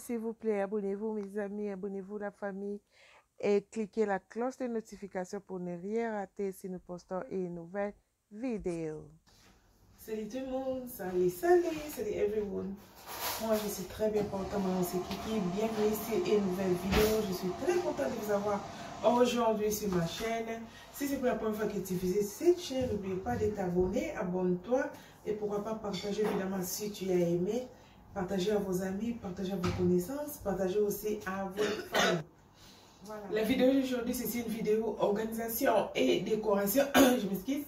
s'il vous plaît, abonnez-vous mes amis, abonnez-vous la famille et cliquez la cloche de notification pour ne rien rater si nous postons une nouvelle vidéo. Salut tout le monde, salut everyone. Moi je suis très bien content, mon nom c'est Kiki, bienvenue sur une nouvelle vidéo. Je suis très contente de vous avoir aujourd'hui sur ma chaîne. Si c'est pour la première fois que tu visites cette chaîne, n'oublie pas de t'abonner, abonne-toi et pourquoi pas partager évidemment si tu as aimé. Partagez à vos amis, partagez à vos connaissances, partagez aussi à vos familles. Voilà. La vidéo d'aujourd'hui, c'est une vidéo organisation et décoration. Je m'excuse.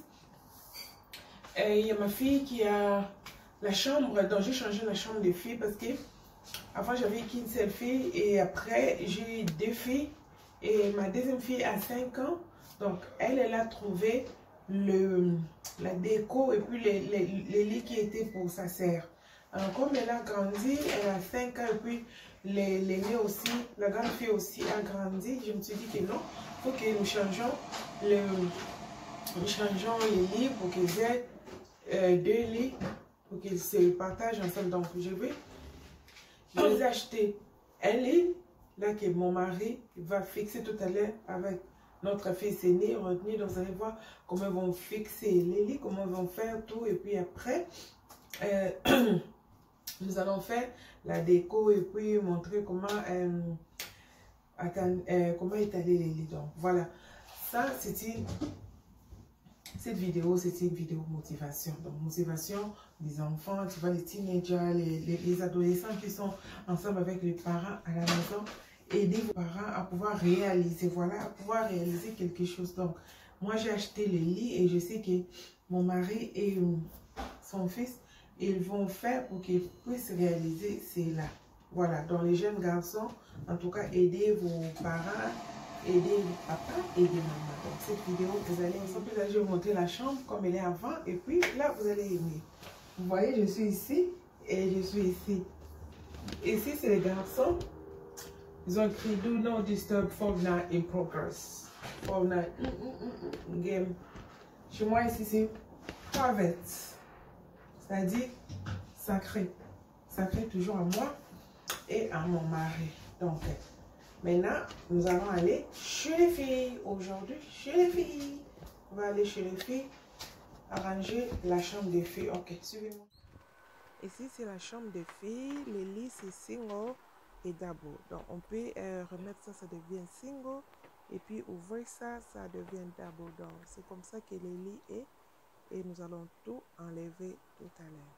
Il y a ma fille qui a la chambre, donc j'ai changé la chambre des filles parce que avant j'avais qu'une seule fille et après j'ai eu deux filles et ma deuxième fille a 5 ans. Donc elle a trouvé la déco et puis les lits qui étaient pour sa sœur. Alors, comme elle a grandi, elle a 5 ans et puis l'aînée aussi, la grande fille aussi a grandi, je me suis dit que non, il faut que nous changeons les lits pour qu'ils aient 2 lits, pour qu'ils se partagent ensemble. Donc, je vais acheter un lit, là que mon mari va fixer tout à l'heure avec notre fils aîné, retenu. Donc, vous allez voir comment ils vont fixer les lits, comment ils vont faire tout. Et puis après, nous allons faire la déco et puis montrer comment, comment étaler les lits. Donc voilà, ça cette vidéo, c'est une vidéo motivation. Donc motivation des enfants, tu vois, les teenagers, les adolescents qui sont ensemble avec les parents à la maison. Aider vos parents à pouvoir réaliser, voilà, à pouvoir réaliser quelque chose. Donc moi j'ai acheté les lits et je sais que mon mari et son fils, ils vont faire pour qu'ils puissent réaliser cela. Voilà, donc les jeunes garçons, en tout cas, aidez vos parents, aidez papa, aidez maman. Donc cette vidéo, vous allez ensemble, là, je vais vous montrer la chambre comme elle est avant, et puis là, vous allez aimer. Vous voyez, je suis ici, et je suis ici. Ici, c'est les garçons. Ils ont écrit Do not disturb Fortnite in progress. Fortnite, game. Chez moi, ici, c'est private. C'est-à-dire sacré. Sacré toujours à moi et à mon mari. Donc, maintenant, nous allons aller chez les filles. Aujourd'hui, chez les filles. On va aller chez les filles, arranger la chambre des filles. Ok, suivez-moi. Ici, c'est la chambre des filles. Les lits, c'est single et double. Donc, on peut remettre ça, ça devient single. Et puis, ouvrir ça, ça devient double. Donc, c'est comme ça que les lits est. Et nous allons tout enlever tout à l'heure.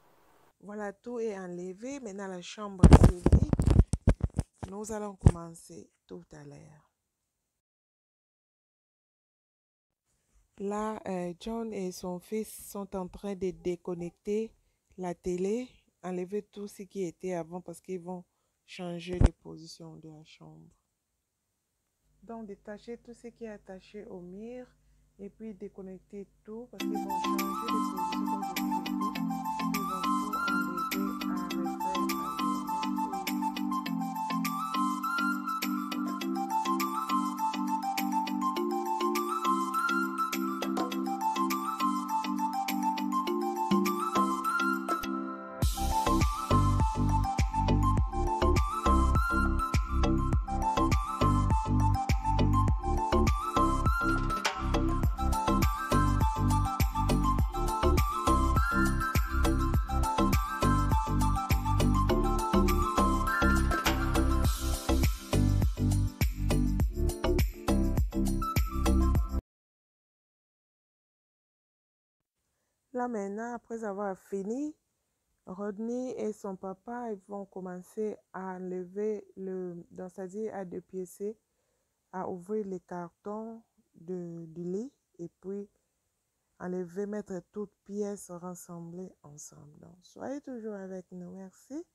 Voilà, tout est enlevé. Maintenant, la chambre se vide. Nous allons commencer tout à l'heure. Là, John et son fils sont en train de déconnecter la télé, enlever tout ce qui était avant parce qu'ils vont changer les positions de la chambre. Donc, détacher tout ce qui est attaché au mur. Et puis déconnecter tout parce qu'ils vont changer les positions comme je vous ai dit. Ils vont tout enlever à Là maintenant, après avoir fini, Rodney et son papa ils vont commencer à enlever c'est-à-dire à dépiécer, à ouvrir les cartons du lit et puis enlever, mettre toutes pièces rassemblées ensemble. Donc, soyez toujours avec nous. Merci.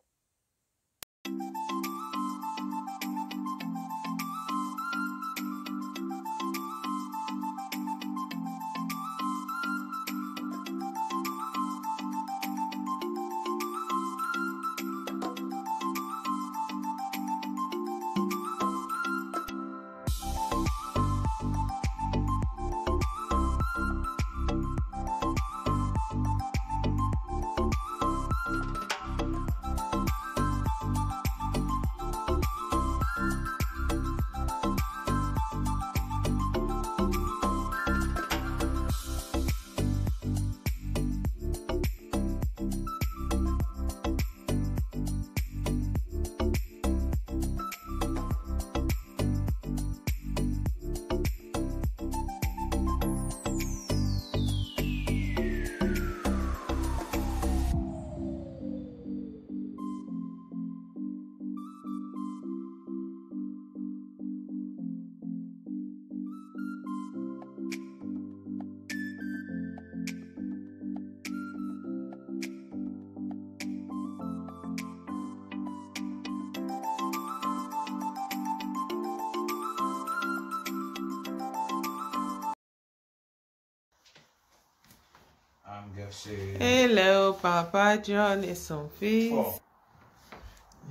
Hello, Papa John et son fils. 4.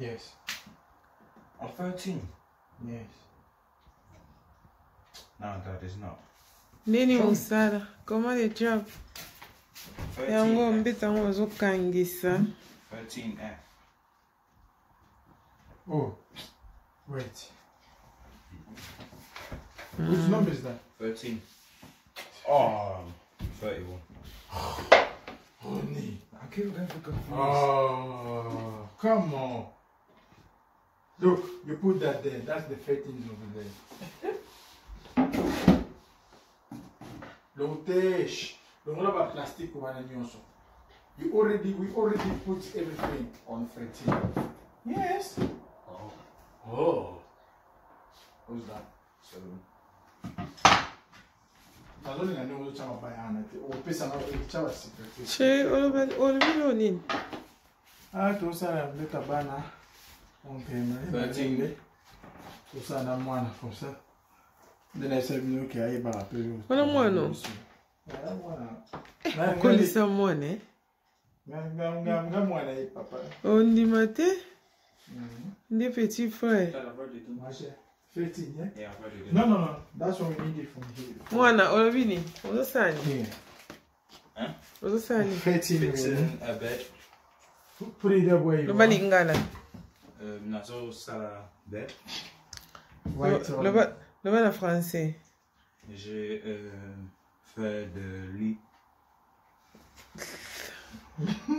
Yes. I'm 13. Yes. No, Dad, it's not. Nini Musara, comment le job? 13. Mbita ngozo kangisa. 13F. Oh, wait. Which number is that? 13. Oh, 31. Honey. I keep getting confused. Oh, come on. Look, you put that there. That's the 13 over there. Lotesh. Don't worry about plastic one and also. We already put everything on 13. Yes. Oh. Oh. What's that? 7. I don't think I know what you're buying. Or pay some other secret. Che, Olivino. Ah, tu sais, le tabana. On paye. 13. Tu sais, on a moins comme ça. Then I said, no, okay, I buy a period. Wana mwana? Kolisa mwana. Nga mwana ye papa. Ondi mate? Ndi petit frère. Masha, 13, yeah? Yeah, I've heard it. No. That's what we need it from here. Mwana, Olivini. Ozo sani? Here. Huh? Ozo sani? 13 Fixing a bed. Put it there where you Loba want. lingala. Nazo sala bed. White or Loba na français. J'ai fait de lit.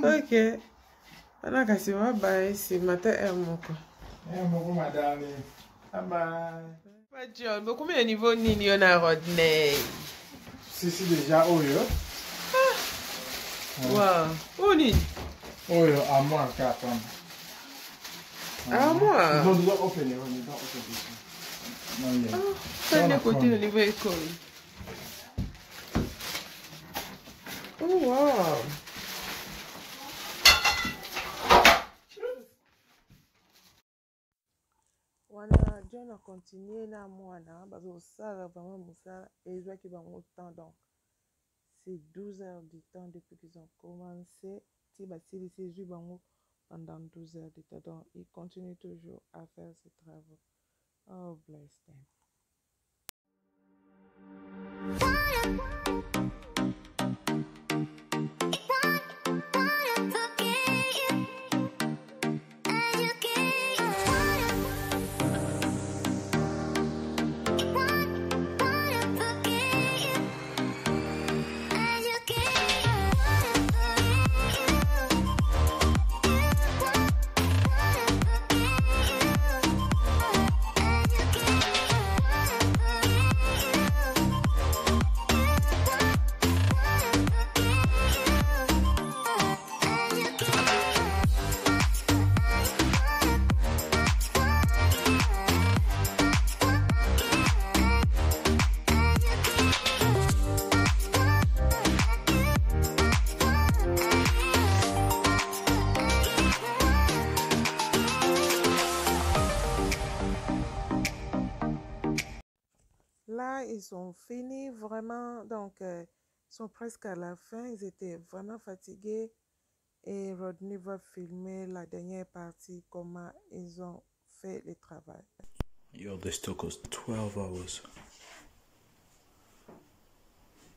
Ok. Ana kasi wa bye si mata moko. Moko madame. Bye. Pas John, beaucoup mais au niveau nini on a Rodney. Si déjà Oyo. Wow. Oni. Oyo à moi quatre. À moi. No, don't open it. Don't open this one. No, yeah. Ça ne continue au niveau école. Oh wow. Wana John a continué na mwana parce que ça vraiment ça et je vois qu'ils vont autant donc c'est 12 heures du temps depuis qu'ils ont commencé si bah si ces jours bango pendant 12 heures de temps donc ils continuent toujours à faire ces travaux. Oh bless them. Là, ils ont fini vraiment, donc ils sont presque à la fin, ils étaient vraiment fatigués et Rodney va filmer la dernière partie, comment ils ont fait le travail. Yo, this took us 12 hours.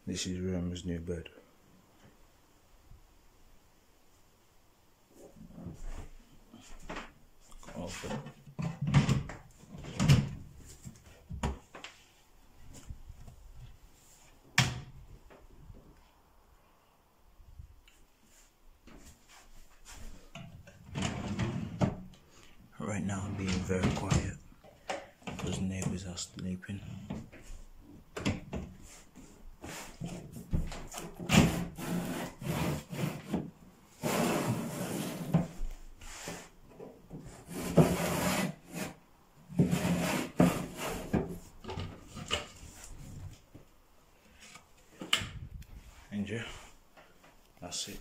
This is Rem's new bed. Open. Right now I'm being very quiet because neighbors are sleeping. And yeah, that's it.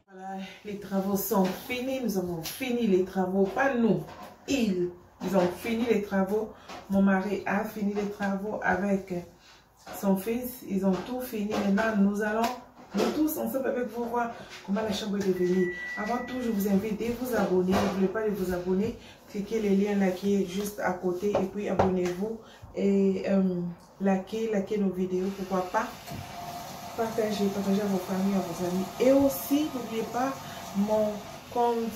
Voilà, les travaux sont finis, nous avons fini les travaux, pas nous, ils ont fini les travaux, mon mari a fini les travaux avec son fils, ils ont tout fini, maintenant nous allons nous tous ensemble avec vous voir comment la chambre est devenue. Avant tout, je vous invite à vous abonner. N'oubliez pas de vous abonner. Cliquez les liens là qui est juste à côté et puis abonnez-vous et likez nos vidéos. Pourquoi pas partagez à vos familles, à vos amis. Et aussi, n'oubliez pas mon compte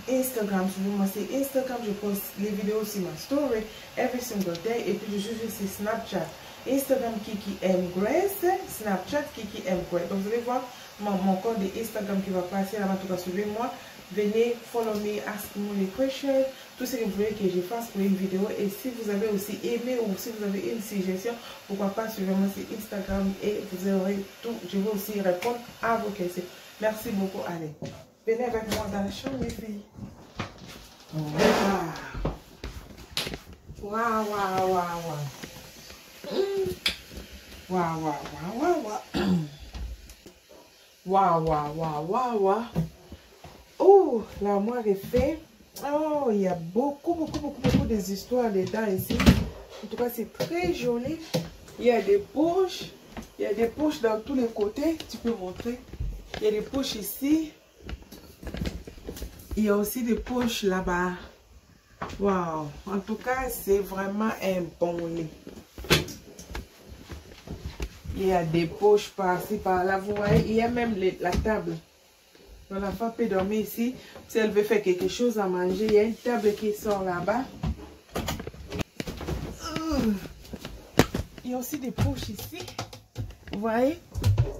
Instagram. Suivez-moi sur Instagram. Je poste les vidéos sur ma story every single day. Et puis je suis sur Snapchat. Instagram Kiki M Grace, Snapchat Kiki M Grace. Donc vous allez voir mon compte de Instagram qui va passer là-bas. En tout cas, suivez-moi. Venez, follow me, ask me les questions. Tout ce que vous voulez que je fasse pour une vidéo. Et si vous avez aussi aimé ou si vous avez une suggestion, pourquoi pas suivez-moi sur Instagram et vous aurez tout. Je vais aussi répondre à vos questions. Merci beaucoup. Allez, venez avec moi dans la chambre, les filles. Waouh, waouh, waouh, waouh. Waouh, waouh, waouh, waouh. Waouh, waouh, waouh, waouh, waouh. Oh, l'armoire est faite. Oh, il y a beaucoup des histoires dedans ici. En tout cas, c'est très joli. Il y a des poches. Il y a des poches dans tous les côtés. Tu peux montrer. Il y a des poches ici. Il y a aussi des poches là-bas. Waouh. En tout cas, c'est vraiment un bon lit. Il y a des poches par-ci, par-là. Vous voyez, il y a même la table. La femme peut dormir ici. Si elle veut faire quelque chose à manger, il y a une table qui sort là-bas. Il y a aussi des poches ici. Vous voyez,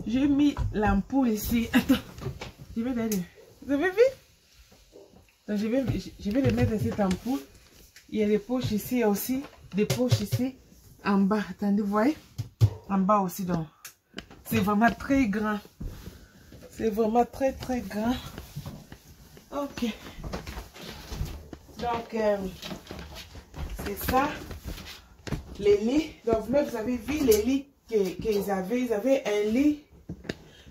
j'ai mis l'ampoule ici. Attends, je vais d'aller. Vous avez vu? Donc, je vais le mettre cette ampoule. Il y a des poches ici, il y a aussi des poches ici en bas. Attendez, vous voyez? En bas aussi, donc. C'est vraiment très grand. C'est vraiment très grand. Ok. Donc, c'est ça. Les lits. Donc, là, vous avez vu les lits qu'ils avaient. Ils avaient un lit.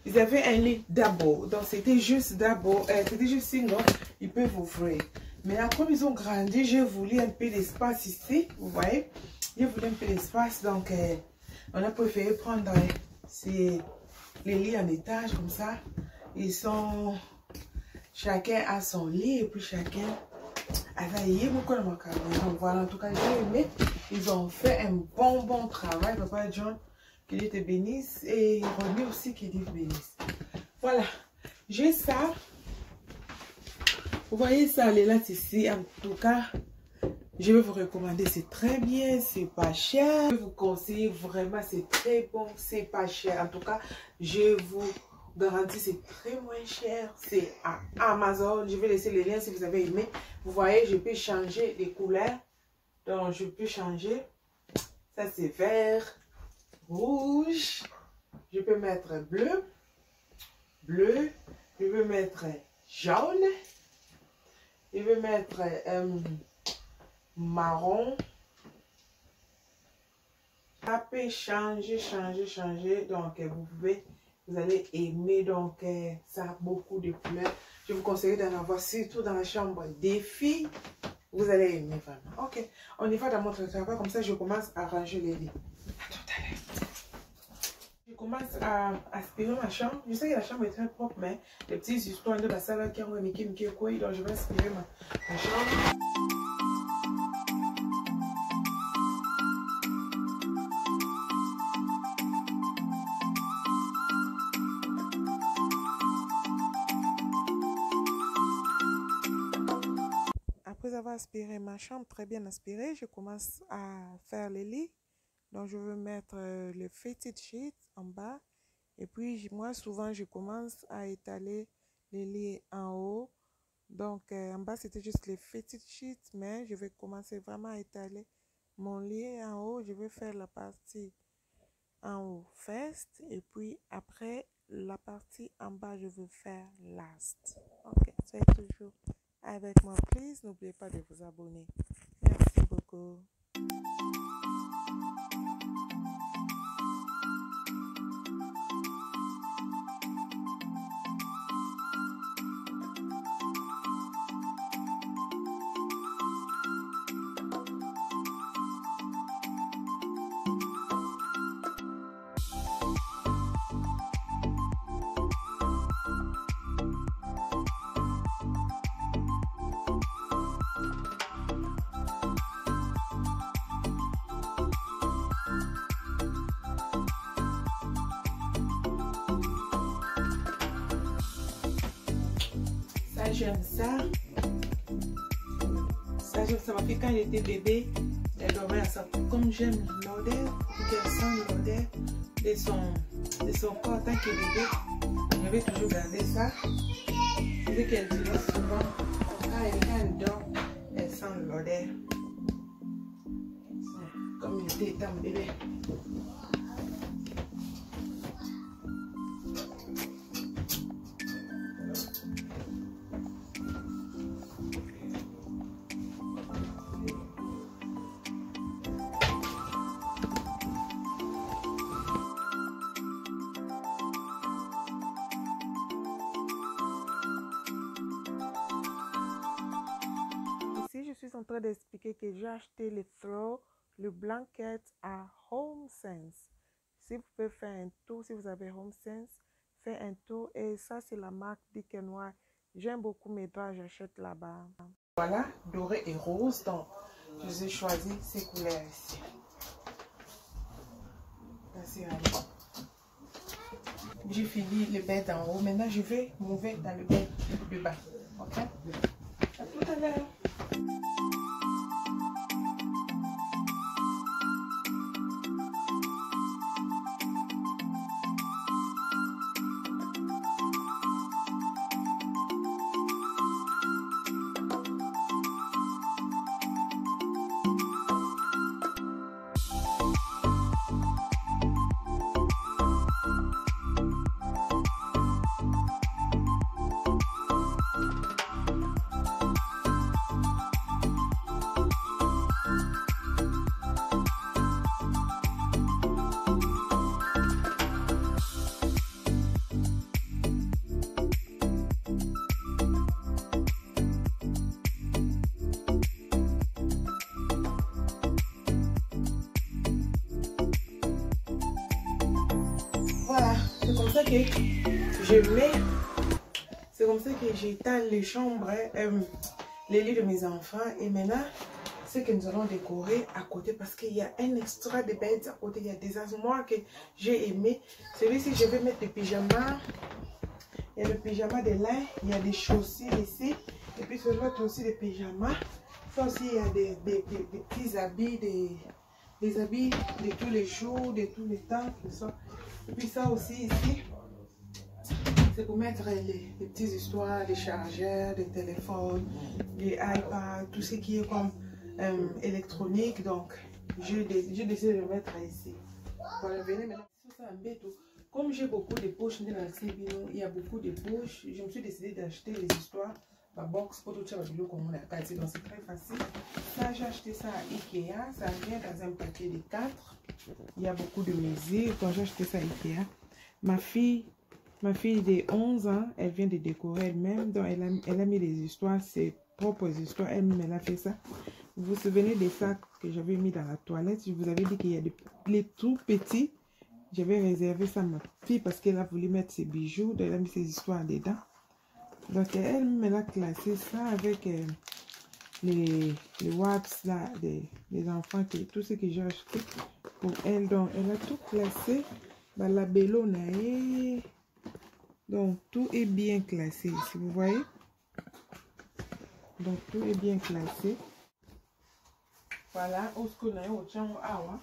Ils avaient un lit d'abord. Donc, c'était juste d'abord. C'était juste single. Ils peuvent ouvrir. Mais là, comme ils ont grandi, j'ai voulu un peu d'espace ici. Vous voyez? J'ai voulu un peu d'espace. Donc, on a préféré prendre les lits en étage comme ça. Ils sont... Chacun a son lit et puis chacun a veillé beaucoup de macarons. Donc voilà, en tout cas, j'ai aimé. Ils ont fait un bon travail. Papa John, que Dieu te bénisse. Et René aussi, que Dieu te bénisse. Voilà, j'ai ça. Vous voyez ça, les lattes ici. En tout cas, je vais vous recommander. C'est très bien, c'est pas cher. Je vous conseille vraiment, c'est très bon, c'est pas cher. En tout cas, je vous garantis, c'est très moins cher. C'est à Amazon. Je vais laisser les liens si vous avez aimé. Vous voyez, je peux changer les couleurs. Donc, je peux changer. Ça, c'est vert, rouge. Je peux mettre bleu. Je peux mettre jaune. Je vais mettre marron. Ça peut changer. Donc, vous allez aimer. Donc, ça a beaucoup de couleurs. Je vous conseille d'en avoir surtout dans la chambre des filles. Vous allez aimer vraiment. Ok, on y va dans notre travail. Comme ça, je commence à ranger les lits. À tout à l'heure. Je commence à aspirer ma chambre. Je sais que la chambre est très propre, mais les petites histoires de la salle qui ont mis donc je vais aspirer ma chambre. Après avoir aspiré ma chambre, très bien aspirée, je commence à faire les lits. Donc, je veux mettre le fitted sheet en bas. Et puis, moi, souvent, je commence à étaler les lits en haut. Donc, en bas, c'était juste les fitted sheets. Mais je vais commencer vraiment à étaler mon lit en haut. Je vais faire la partie en haut first. Et puis, après, la partie en bas, je veux faire last. Ok, soyez toujours avec moi, please. N'oubliez pas de vous abonner. Merci beaucoup. Ça, j'aime ça. Ça, j'aime ça. Ma fille, quand elle était bébé, elle dormait à ça. Comme j'aime l'odeur, qu'elle sent l'odeur de son corps tant qu'elle est bébé, je vais toujours garder ça. Je sais qu'elle dit souvent, quand elle dort, elle sent l'odeur. Comme il était étant bébé. Ici, je suis en train d'expliquer que j'ai acheté le throw, le blanket à HomeSense. Si vous pouvez faire un tour, si vous avez HomeSense, faites un tour. Et ça, c'est la marque Dickenois. J'aime beaucoup mes draps, j'achète là-bas. Voilà, doré et rose. Donc, je ai choisi ces couleurs ici. J'ai fini le bed en haut. Maintenant, je vais m'ouvrir dans le bed du bas. Ok? À tout à l'heure. Voilà, c'est comme ça que je mets, c'est comme ça que j'étale les chambres, les lits de mes enfants. Et maintenant, ce que nous allons décorer à côté, parce qu'il y a un extra de beds à côté, il y a des armoires que j'ai aimé. Celui-ci, je vais mettre des pyjamas. Il y a le pyjama de lin, il y a des chaussures ici. Et puis, sur l'autre aussi des pyjamas. Ça aussi, il y a des petits habits, des habits de tous les jours, de tous les temps. Et puis ça aussi ici, c'est pour mettre les petites histoires, les chargeurs, des téléphones, les iPads, tout ce qui est comme électronique. Donc, j'ai décidé de le mettre ici. Voilà, venez maintenant. Ça, un bête. Comme j'ai beaucoup de poches dans le Sébino, il y a beaucoup de poches, je me suis décidé d'acheter les histoires. Ma box pour tout ça, donc c'est très facile. Ça, j'ai acheté ça à Ikea. Ça vient dans un paquet de 4. Il y a beaucoup de mesures. Donc, j'ai acheté ça à Ikea. Ma fille de 11 ans, elle vient de décorer elle-même. Donc, elle a mis des histoires, ses propres histoires. Elle-même, elle a fait ça. Vous vous souvenez des sacs que j'avais mis dans la toilette? Je vous avais dit qu'il y a les tout petits. J'avais réservé ça à ma fille parce qu'elle a voulu mettre ses bijoux. Donc, elle a mis ses histoires dedans. Donc, elle a classé ça avec les waps là, des enfants, tout ce que j'ai acheté pour elle. Donc, elle a tout classé dans la bellone. Donc, tout est bien classé ici, vous voyez. Donc, tout est bien classé. Voilà, au school, au chango awa.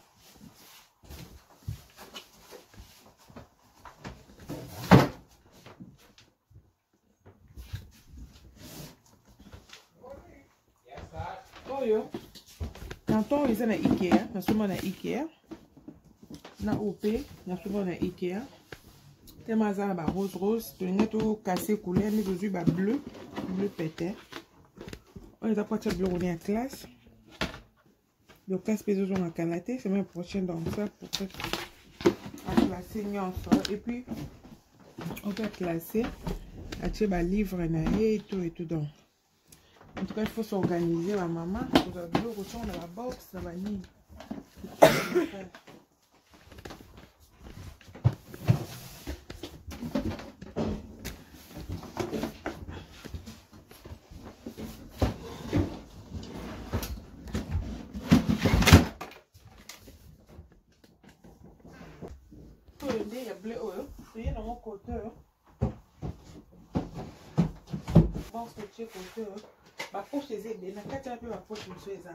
Quand ils sont à Ikea, nous sommes à Ikea. Na OP, nous sommes à Ikea. Tellement ça va rose, tu as tout cassé couleur, mais aujourd'hui va bleu pété. On est à partir bleu on est en classe. Le classe pésos on a calaté, c'est même prochaine dans ça pour faire à classer et puis on peut classer à tirer livre et tout donc. En tout cas, il faut s'organiser, ma maman. Vous avez le retour dans la box, ça va ni. Il y a bleu, il y a mon côté. pense que tu es photo. Ma poche les aides. Na kati un peu ma poche monsieur ça.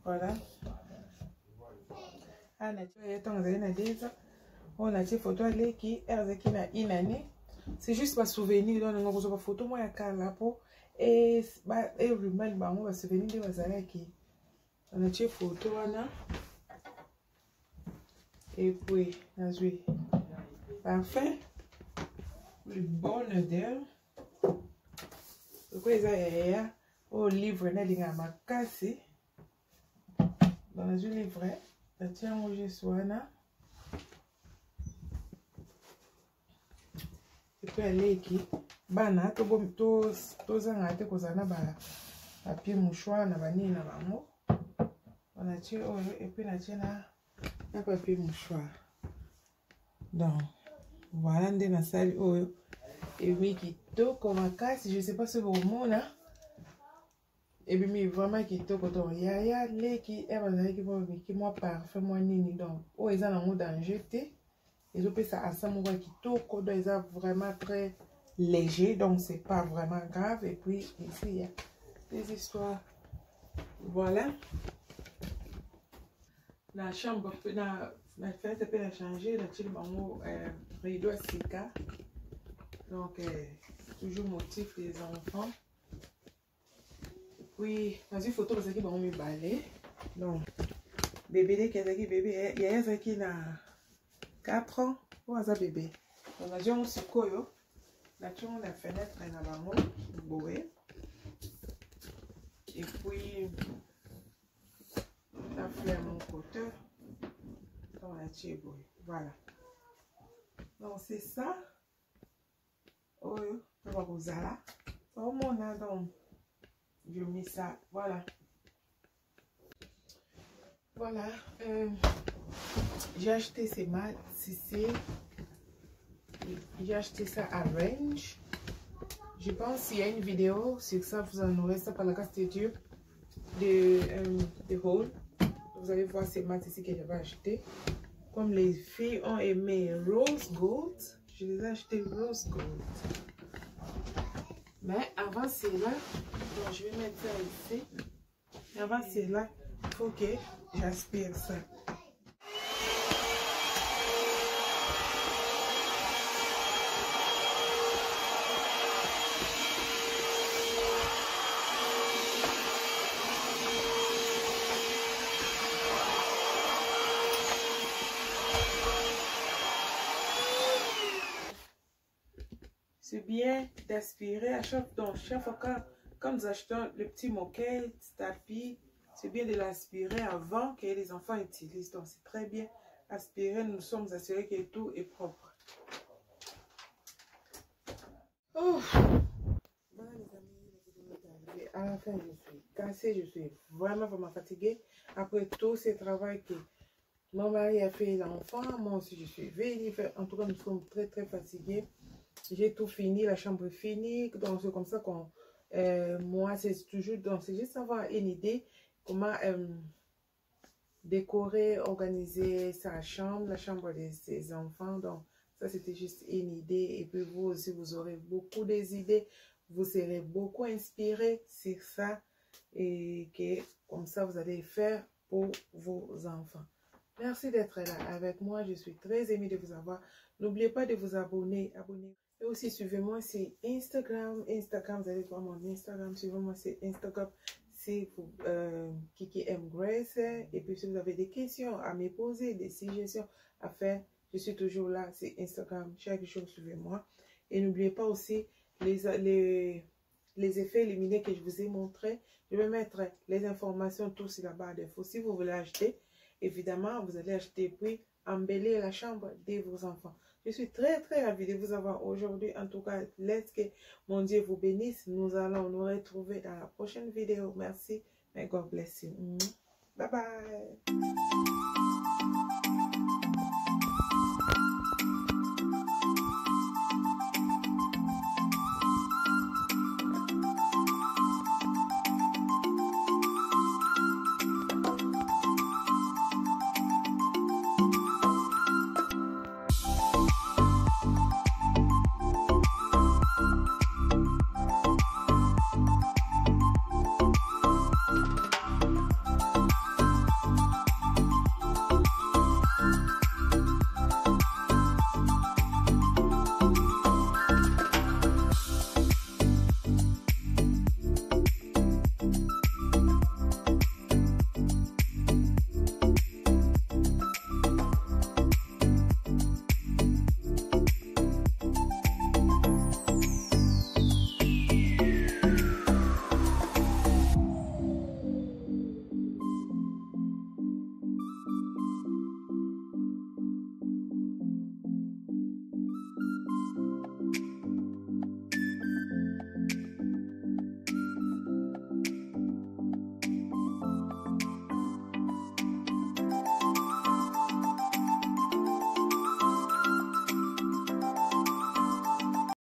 Voilà. Ah na tu es tant na déjà. On a des photos là qui est na inane. C'est juste ma souvenir donc on a une photo moi ya kala po et ba et rumal ba on va souvenir de bazala qui. On a des photos là. Et puis, ensuite, parfait. Le bonheur. Pourquoi ils ont au livre, il y a ma casse. Dans le livre, tiens, moi je suis là. Et puis, elle est qui? Bana, tous en a été causana bala. Papier mouchoir, na bani na bamo. On a tiré, et puis, on a tiré là. Un papier mouchoir. Donc, voilà, on est dans la salle. Et oui, qui toque comme un casse. Je ne sais pas si vous avez là. Et puis, vraiment, qui toque. Il y a les qui est moi parfait, moi nini. Donc, ils ont un mot danger. Ils ont fait ça à ça, moi qui toque. Donc, ils sont vraiment très léger. Donc, c'est pas vraiment grave. Et puis, ici, il y a des histoires. Voilà. La chambre, la fenêtre peut la changer, la tire mon rideau à sika. Donc, toujours motif des enfants. Puis, dans une photo, c'est qui va me balai. Donc, bébé, bébé, il y a un qui a 4 ans. Où est-ce bébé? Donc, on a un secours. La fenêtre est là-bas, boé. Et puis, la fleur mon côté. On a tiré, voilà. Donc c'est ça. Oh, on va vous là. Au moins là, donc je mets ça. Voilà. Voilà. J'ai acheté ces mâts. J'ai acheté ça à Range. Je pense qu'il y a une vidéo sur ça. Vous en aurez ça par la casse de Hall. Vous allez voir ces mats ici que j'avais acheté. Comme les filles ont aimé Rose Gold, je les ai achetés Rose Gold. Mais avant cela, donc je vais mettre ça ici. Avant cela, il faut que j'aspire ça. C'est bien d'aspirer à chaque fois quand nous achetons le petit moquette, tapis, c'est bien de l'aspirer avant que les enfants utilisent. Donc c'est très bien aspirer, nous sommes assurés que tout est propre. Oh. Voilà les amis, à la fin je suis cassée, je suis vraiment fatiguée. Après tout ce travail que mon mari a fait l'enfant, moi aussi je suis venue. En tout cas nous sommes très fatigués. J'ai tout fini, la chambre est finie, donc c'est comme ça qu'on, moi c'est toujours, donc c'est juste avoir une idée comment décorer, organiser sa chambre, la chambre de ses enfants. Donc ça c'était juste une idée et puis vous aussi vous aurez beaucoup d'idées, vous serez beaucoup inspiré sur ça et que comme ça vous allez faire pour vos enfants. Merci d'être là avec moi, je suis très émue de vous avoir. N'oubliez pas de vous abonner. Et aussi, suivez-moi sur Instagram. Vous allez voir mon Instagram. Suivez-moi sur Instagram. C'est Kiki M. Grace. Et puis, si vous avez des questions à me poser, des suggestions à faire, je suis toujours là sur Instagram. Chaque jour, suivez-moi. Et n'oubliez pas aussi les effets illuminés que je vous ai montrés. Je vais mettre les informations tous sur la barre d'infos. Si vous voulez acheter, évidemment, vous allez acheter puis embellir la chambre de vos enfants. Je suis très ravie de vous avoir aujourd'hui. En tout cas, laisse que mon Dieu vous bénisse. Nous allons nous retrouver dans la prochaine vidéo. Merci. May God bless you. Bye bye.